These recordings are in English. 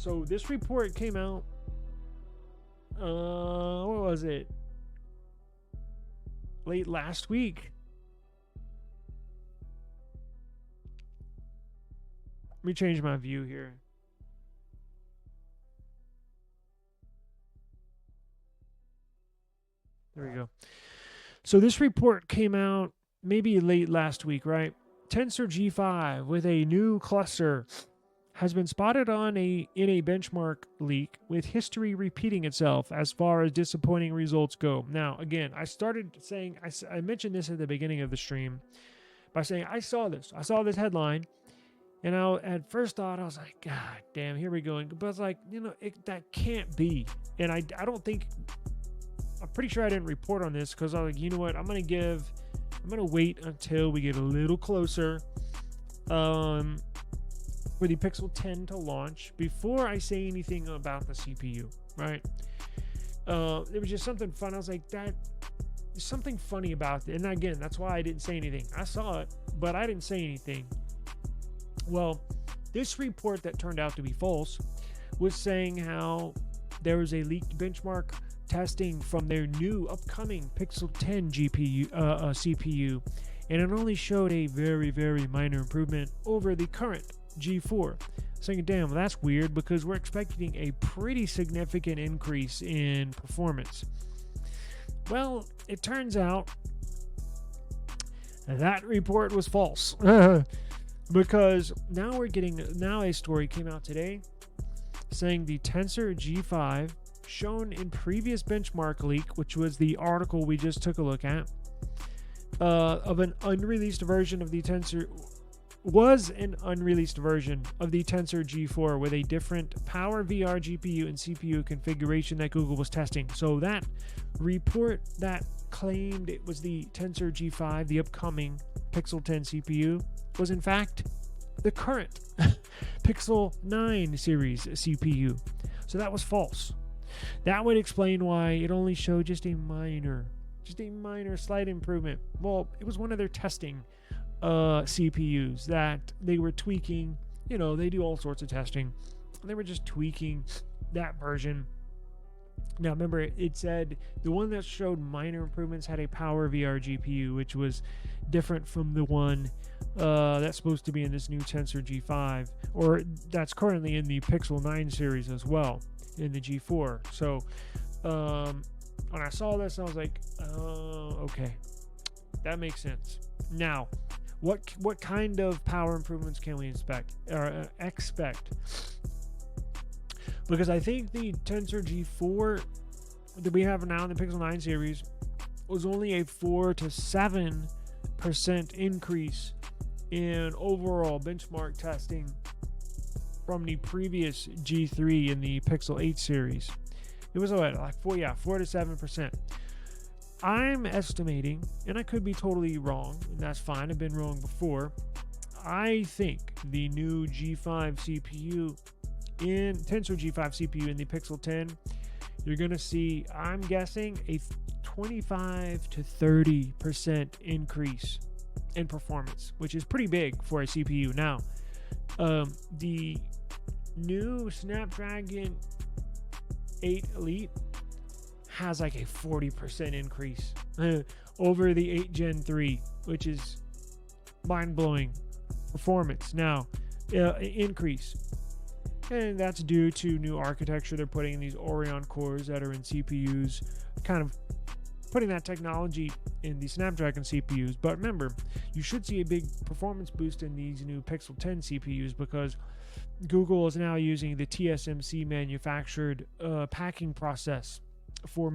So this report came out, what was it? Late last week. Let me change my view here. There we go. So this report came out maybe late last week, right? Tensor G5 with a new cluster has been spotted in a benchmark leak, with history repeating itself as far as disappointing results go. Now, again, I started saying, I mentioned this at the beginning of the stream by saying I saw this headline, and at first thought, I was like, God damn, here we go. But it's like, that can't be. And I don't think, I'm pretty sure I didn't report on this because I was like, you know what, I'm going to wait until we get a little closer for the Pixel 10 to launch before I say anything about the CPU, right? It was just something fun. I was like, there's something funny about it. And again, that's why I didn't say anything. I saw it, but I didn't say anything. Well, this report that turned out to be false was saying how there was a leaked benchmark testing from their new upcoming Pixel 10 CPU, and it only showed a very, very minor improvement over the current G4. Saying, damn, well, that's weird because we're expecting a pretty significant increase in performance. Well, it turns out that report was false. Because now a story came out today saying the Tensor G5 shown in previous benchmark leak, which was the article we just took a look at, of an unreleased version of the Tensor, was an unreleased version of the Tensor G4 with a different power VR GPU and CPU configuration that Google was testing. So that report that claimed it was the Tensor G5, the upcoming Pixel 10 CPU, was in fact the current Pixel 9 series CPU. So that was false. That would explain why it only showed just a minor slight improvement. Well, it was one of their testing CPUs that they were tweaking. They do all sorts of testing. They were just tweaking that version. Now, remember, it said the one that showed minor improvements had a power VR GPU, which was different from the one that's supposed to be in this new Tensor G5, or that's currently in the Pixel 9 series as well, in the G4. So when I saw this, I was like, oh, okay, that makes sense. Now, what kind of power improvements can we expect? Because I think the Tensor G4 that we have now in the Pixel 9 series was only a 4 to 7% increase in overall benchmark testing from the previous G3 in the Pixel 8 series. It was like 4 to 7%. I'm estimating, and I could be totally wrong, and that's fine, I've been wrong before. I think the new G5 CPU Tensor G5 CPU in the Pixel 10, you're going to see, I'm guessing, a 25 to 30% increase in performance, which is pretty big for a CPU. Now, the new Snapdragon 8 Elite has like a 40% increase over the 8 Gen 3, which is mind-blowing performance. Now, increase. And that's due to new architecture they're putting in these Orion cores that are in CPUs, kind of putting that technology in the Snapdragon CPUs. But remember, you should see a big performance boost in these new Pixel 10 CPUs because Google is now using the TSMC manufactured packing process for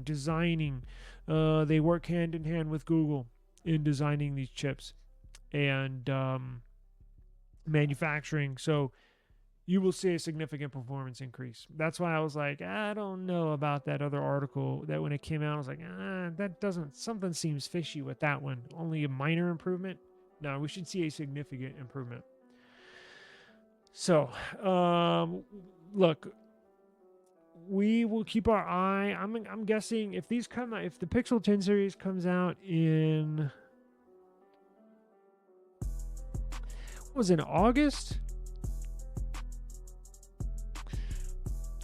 designing. They work hand in hand with Google in designing these chips and manufacturing. So you will see a significant performance increase. That's why I was like, I don't know about that other article that when it came out, I was like, something seems fishy with that one. Only a minor improvement? No, we should see a significant improvement. So, look, we will keep our eye. I'm guessing if these come out, if the Pixel 10 series comes out in, what was it, August?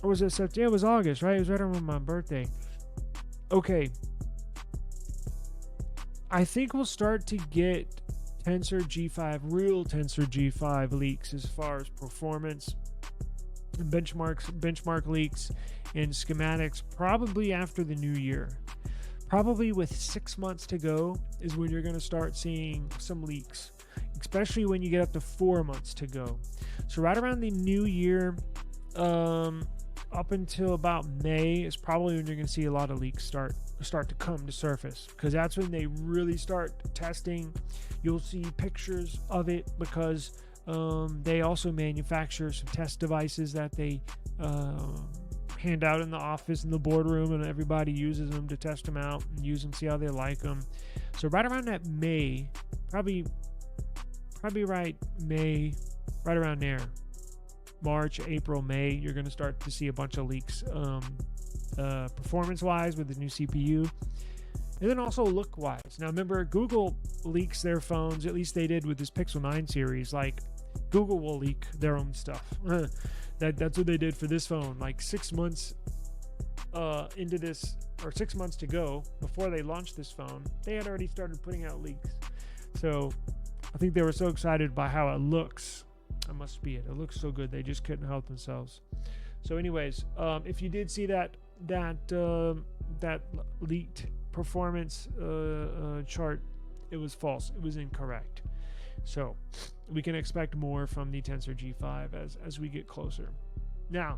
Or was it September? Yeah, it was August, right? It was right around my birthday. Okay. I think we'll start to get Tensor G5, real Tensor G5 leaks as far as performance and benchmark leaks and schematics probably after the new year. Probably with 6 months to go is when you're going to start seeing some leaks, especially when you get up to 4 months to go. So right around the new year, up until about May is probably when you're going to see a lot of leaks start to come to surface, because that's when they really start testing. You'll see pictures of it because they also manufacture some test devices that they hand out in the office, in the boardroom, and everybody uses them to test them out and use them, see how they like them. So right around that May, probably right May, right around there, March, April, May, you're going to start to see a bunch of leaks performance-wise with the new CPU, and then also look-wise. Now remember, Google leaks their phones, at least they did with this Pixel 9 series. Like, Google will leak their own stuff. That's what they did for this phone. Like 6 months into this, or 6 months to go before they launched this phone, they had already started putting out leaks. So I think they were so excited by how it looks. That must be it. It looks so good, they just couldn't help themselves. So anyways, if you did see that leaked performance chart, it was false. It was incorrect. So we can expect more from the Tensor G5 as we get closer. Now,